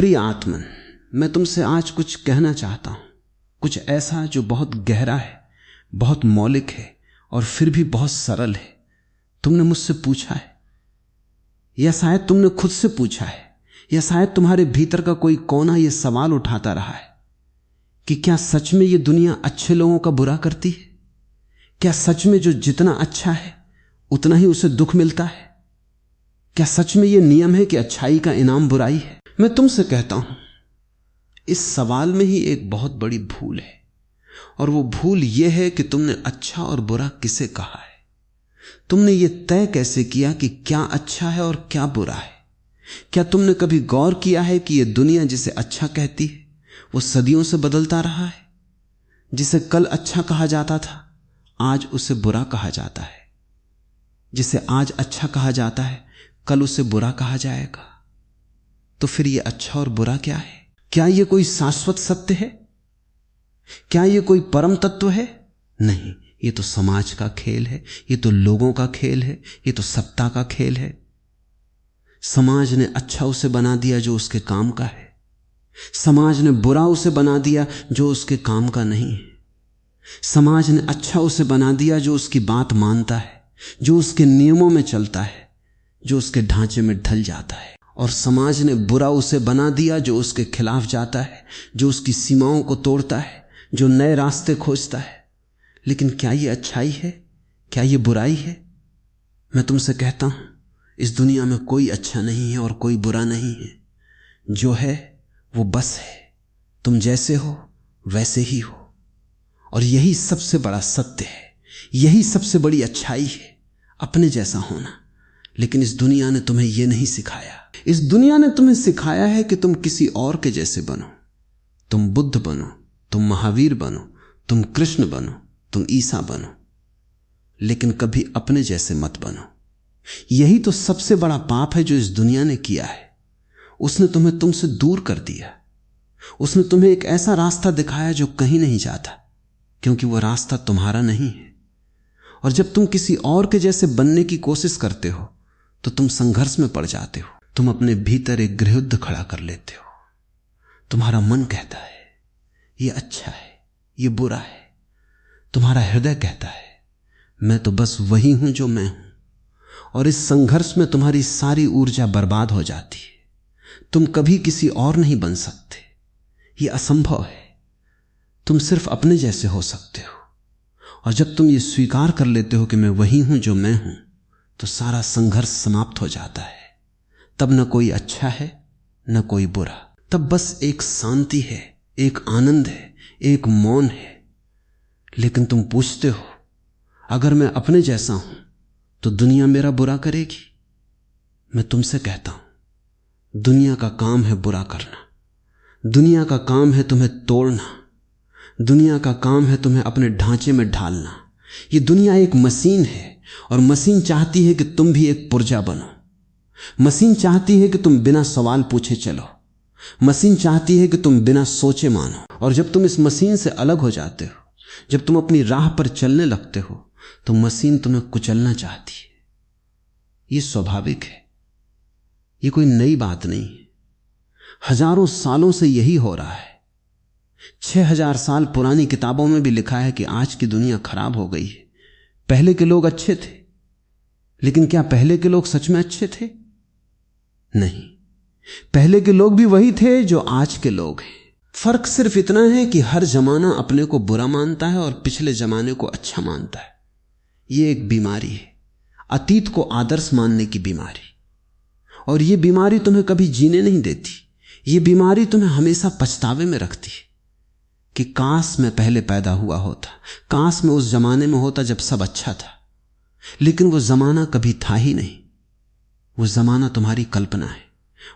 प्रिय आत्मन, मैं तुमसे आज कुछ कहना चाहता हूं, कुछ ऐसा जो बहुत गहरा है, बहुत मौलिक है और फिर भी बहुत सरल है। तुमने मुझसे पूछा है, या शायद तुमने खुद से पूछा है, या शायद तुम्हारे भीतर का कोई कोना यह सवाल उठाता रहा है कि क्या सच में यह दुनिया अच्छे लोगों का बुरा करती है? क्या सच में जो जितना अच्छा है उतना ही उसे दुख मिलता है? क्या सच में यह नियम है कि अच्छाई का इनाम बुराई है? मैं तुमसे कहता हूं, इस सवाल में ही एक बहुत बड़ी भूल है, और वो भूल यह है कि तुमने अच्छा और बुरा किसे कहा है। तुमने ये तय कैसे किया कि क्या अच्छा है और क्या बुरा है? क्या तुमने कभी गौर किया है कि यह दुनिया जिसे अच्छा कहती है वो सदियों से बदलता रहा है? जिसे कल अच्छा कहा जाता था आज उसे बुरा कहा जाता है, जिसे आज अच्छा कहा जाता है कल उसे बुरा कहा जाएगा। तो फिर यह अच्छा और बुरा क्या है? क्या यह कोई शाश्वत सत्य है? क्या यह कोई परम तत्व है? नहीं, यह तो समाज का खेल है, यह तो लोगों का खेल है, यह तो सत्ता का खेल है। समाज ने अच्छा उसे बना दिया जो उसके काम का है, समाज ने बुरा उसे बना दिया जो उसके काम का नहीं है। समाज ने अच्छा उसे बना दिया जो उसकी बात मानता है, जो उसके नियमों में चलता है, जो उसके ढांचे में ढल जाता है, और समाज ने बुरा उसे बना दिया जो उसके खिलाफ जाता है, जो उसकी सीमाओं को तोड़ता है, जो नए रास्ते खोजता है। लेकिन क्या यह अच्छाई है? क्या यह बुराई है? मैं तुमसे कहता हूं, इस दुनिया में कोई अच्छा नहीं है और कोई बुरा नहीं है। जो है वो बस है, तुम जैसे हो वैसे ही हो, और यही सबसे बड़ा सत्य है, यही सबसे बड़ी अच्छाई है, अपने जैसा होना। लेकिन इस दुनिया ने तुम्हें यह नहीं सिखाया। इस दुनिया ने तुम्हें सिखाया है कि तुम किसी और के जैसे बनो, तुम बुद्ध बनो, तुम महावीर बनो, तुम कृष्ण बनो, तुम ईसा बनो, लेकिन कभी अपने जैसे मत बनो। यही तो सबसे बड़ा पाप है जो इस दुनिया ने किया है। उसने तुम्हें तुमसे दूर कर दिया। उसने तुम्हें एक ऐसा रास्ता दिखाया जो कहीं नहीं जाता, क्योंकि वह रास्ता तुम्हारा नहीं है। और जब तुम किसी और के जैसे बनने की कोशिश करते हो तो तुम संघर्ष में पड़ जाते हो। तुम अपने भीतर एक गृहयुद्ध खड़ा कर लेते हो। तुम्हारा मन कहता है ये अच्छा है, ये बुरा है। तुम्हारा हृदय कहता है मैं तो बस वही हूं जो मैं हूं। और इस संघर्ष में तुम्हारी सारी ऊर्जा बर्बाद हो जाती है। तुम कभी किसी और नहीं बन सकते, ये असंभव है। तुम सिर्फ अपने जैसे हो सकते हो। और जब तुम ये स्वीकार कर लेते हो कि मैं वही हूं जो मैं हूं, तो सारा संघर्ष समाप्त हो जाता है। तब न कोई अच्छा है न कोई बुरा, तब बस एक शांति है, एक आनंद है, एक मौन है। लेकिन तुम पूछते हो अगर मैं अपने जैसा हूं तो दुनिया मेरा बुरा करेगी? मैं तुमसे कहता हूं दुनिया का काम है बुरा करना, दुनिया का काम है तुम्हें तोड़ना, दुनिया का काम है तुम्हें अपने ढांचे में ढालना। ये दुनिया एक मशीन है और मशीन चाहती है कि तुम भी एक पुर्जा बनो। मशीन चाहती है कि तुम बिना सवाल पूछे चलो। मशीन चाहती है कि तुम बिना सोचे मानो। और जब तुम इस मशीन से अलग हो जाते हो, जब तुम अपनी राह पर चलने लगते हो, तो मशीन तुम्हें कुचलना चाहती है। यह स्वाभाविक है, यह कोई नई बात नहीं है। हजारों सालों से यही हो रहा है। 6000 साल पुरानी किताबों में भी लिखा है कि आज की दुनिया खराब हो गई है। पहले के लोग अच्छे थे, लेकिन क्या पहले के लोग सच में अच्छे थे? नहीं, पहले के लोग भी वही थे जो आज के लोग हैं। फर्क सिर्फ इतना है कि हर जमाना अपने को बुरा मानता है और पिछले जमाने को अच्छा मानता है। यह एक बीमारी है, अतीत को आदर्श मानने की बीमारी। और यह बीमारी तुम्हें कभी जीने नहीं देती। यह बीमारी तुम्हें हमेशा पछतावे में रखती है कि काश मैं पहले पैदा हुआ होता, काश मैं उस जमाने में होता जब सब अच्छा था। लेकिन वो जमाना कभी था ही नहीं। वो जमाना तुम्हारी कल्पना है,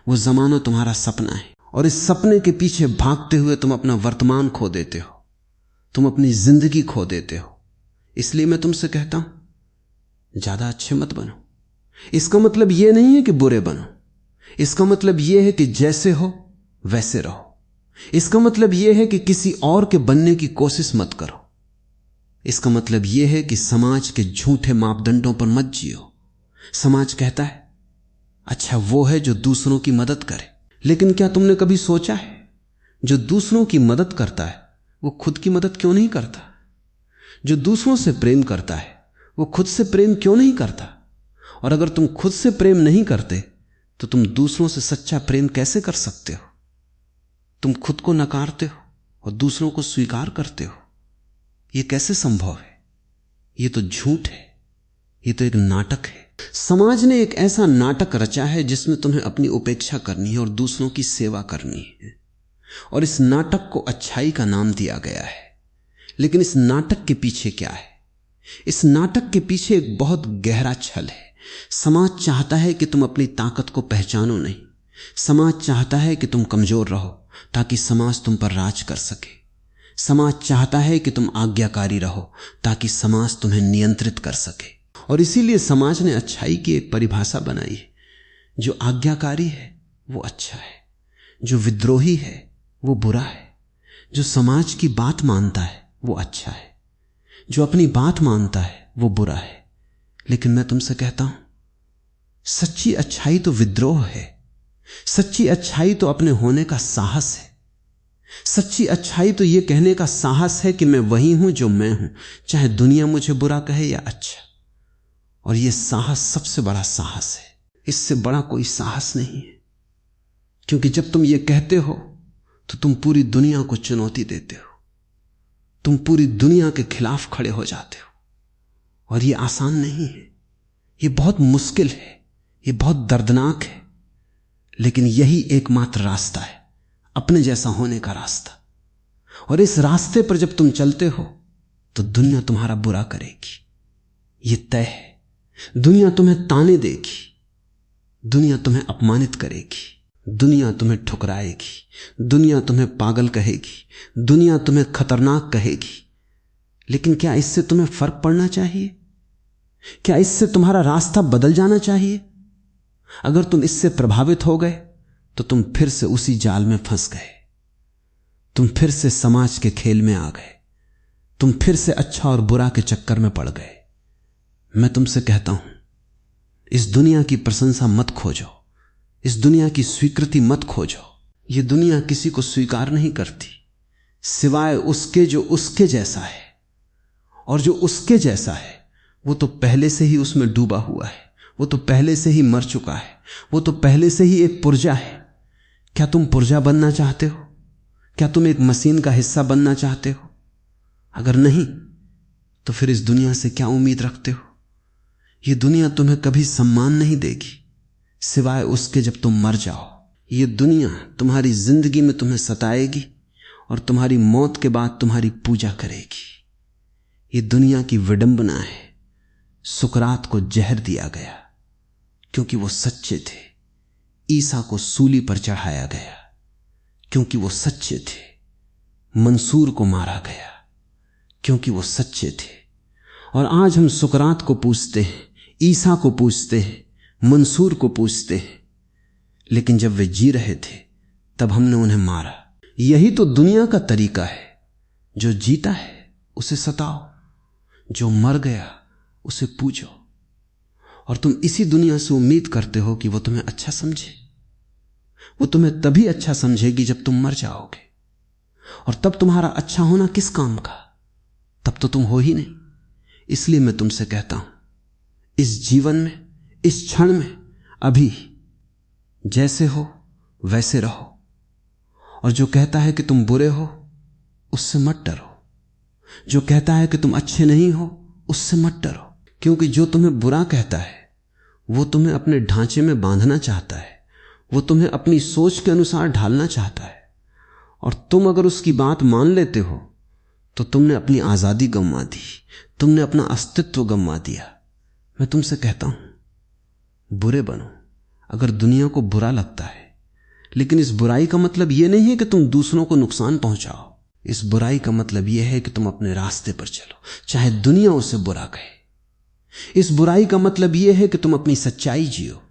वो जमाना तुम्हारा सपना है। और इस सपने के पीछे भागते हुए तुम अपना वर्तमान खो देते हो, तुम अपनी जिंदगी खो देते हो। इसलिए मैं तुमसे कहता हूं ज्यादा अच्छे मत बनो। इसका मतलब यह नहीं है कि बुरे बनो, इसका मतलब यह है कि जैसे हो वैसे रहो। इसका मतलब यह है कि किसी और के बनने की कोशिश मत करो। इसका मतलब यह है कि समाज के झूठे मापदंडों पर मत जियो। समाज कहता है अच्छा वो है जो दूसरों की मदद करे, लेकिन क्या तुमने कभी सोचा है, जो दूसरों की मदद करता है वो खुद की मदद क्यों नहीं करता? जो दूसरों से प्रेम करता है वो खुद से प्रेम क्यों नहीं करता? और अगर तुम खुद से प्रेम नहीं करते तो तुम दूसरों से सच्चा प्रेम कैसे कर सकते हो? तुम खुद को नकारते हो और दूसरों को स्वीकार करते हो। यह कैसे संभव है? यह तो झूठ है, यह तो एक नाटक है। समाज ने एक ऐसा नाटक रचा है जिसमें तुम्हें अपनी उपेक्षा करनी है और दूसरों की सेवा करनी है, और इस नाटक को अच्छाई का नाम दिया गया है। लेकिन इस नाटक के पीछे क्या है? इस नाटक के पीछे एक बहुत गहरा छल है। समाज चाहता है कि तुम अपनी ताकत को पहचानो नहीं। समाज चाहता है कि तुम कमजोर रहो ताकि समाज तुम पर राज कर सके। समाज चाहता है कि तुम आज्ञाकारी रहो ताकि समाज तुम्हें नियंत्रित कर सके। और इसीलिए समाज ने अच्छाई की एक परिभाषा बनाई है। जो आज्ञाकारी है वो अच्छा है, जो विद्रोही है वो बुरा है, जो समाज की बात मानता है वो अच्छा है, जो अपनी बात मानता है वो बुरा है। लेकिन मैं तुमसे कहता हूं, सच्ची अच्छाई तो विद्रोह है। सच्ची अच्छाई तो अपने होने का साहस है। सच्ची अच्छाई तो यह कहने का साहस है कि मैं वही हूं जो मैं हूं, चाहे दुनिया मुझे बुरा कहे या अच्छा। और यह साहस सबसे बड़ा साहस है। इससे बड़ा कोई साहस नहीं है, क्योंकि जब तुम ये कहते हो तो तुम पूरी दुनिया को चुनौती देते हो। तुम पूरी दुनिया के खिलाफ खड़े हो जाते हो। और यह आसान नहीं है, यह बहुत मुश्किल है, यह बहुत दर्दनाक है। लेकिन यही एकमात्र रास्ता है, अपने जैसा होने का रास्ता। और इस रास्ते पर जब तुम चलते हो तो दुनिया तुम्हारा बुरा करेगी, यह तय है। दुनिया तुम्हें ताने देगी, दुनिया तुम्हें अपमानित करेगी, दुनिया तुम्हें ठुकराएगी, दुनिया तुम्हें पागल कहेगी, दुनिया तुम्हें खतरनाक कहेगी। लेकिन क्या इससे तुम्हें फर्क पड़ना चाहिए? क्या इससे तुम्हारा रास्ता बदल जाना चाहिए? अगर तुम इससे प्रभावित हो गए तो तुम फिर से उसी जाल में फंस गए। तुम फिर से समाज के खेल में आ गए। तुम फिर से अच्छा और बुरा के चक्कर में पड़ गए। मैं तुमसे कहता हूं, इस दुनिया की प्रशंसा मत खोजो, इस दुनिया की स्वीकृति मत खोजो। यह दुनिया किसी को स्वीकार नहीं करती सिवाय उसके जो उसके जैसा है। और जो उसके जैसा है वो तो पहले से ही उसमें डूबा हुआ है, वो तो पहले से ही मर चुका है, वो तो पहले से ही एक पुर्जा है। क्या तुम पुर्जा बनना चाहते हो? क्या तुम एक मशीन का हिस्सा बनना चाहते हो? अगर नहीं तो फिर इस दुनिया से क्या उम्मीद रखते हो? यह दुनिया तुम्हें कभी सम्मान नहीं देगी सिवाय उसके जब तुम मर जाओ। यह दुनिया तुम्हारी जिंदगी में तुम्हें सताएगी और तुम्हारी मौत के बाद तुम्हारी पूजा करेगी। यह दुनिया की विडंबना है। सुकरात को जहर दिया गया क्योंकि वो सच्चे थे। ईसा को सूली पर चढ़ाया गया क्योंकि वो सच्चे थे। मंसूर को मारा गया क्योंकि वो सच्चे थे। और आज हम सुकरात को पूछते हैं, ईसा को पूछते हैं, मंसूर को पूछते हैं, लेकिन जब वे जी रहे थे तब हमने उन्हें मारा। यही तो दुनिया का तरीका है। जो जीता है उसे सताओ, जो मर गया उसे पूजो। और तुम इसी दुनिया से उम्मीद करते हो कि वो तुम्हें अच्छा समझे। वो तुम्हें तभी अच्छा समझेगी जब तुम मर जाओगे। और तब तुम्हारा अच्छा होना किस काम का? तब तो तुम हो ही नहीं। इसलिए मैं तुमसे कहता हूं, इस जीवन में, इस क्षण में, अभी जैसे हो वैसे रहो। और जो कहता है कि तुम बुरे हो उससे मत डरो। जो कहता है कि तुम अच्छे नहीं हो उससे मत डरो। क्योंकि जो तुम्हें बुरा कहता है वो तुम्हें अपने ढांचे में बांधना चाहता है, वो तुम्हें अपनी सोच के अनुसार ढालना चाहता है। और तुम अगर उसकी बात मान लेते हो तो तुमने अपनी आजादी गंवा दी, तुमने अपना अस्तित्व गंवा दिया। मैं तुमसे कहता हूं, बुरे बनो अगर दुनिया को बुरा लगता है। लेकिन इस बुराई का मतलब यह नहीं है कि तुम दूसरों को नुकसान पहुंचाओ। इस बुराई का मतलब यह है कि तुम अपने रास्ते पर चलो, चाहे दुनिया उसे बुरा कहे। इस बुराई का मतलब यह है कि तुम अपनी सच्चाई जियो।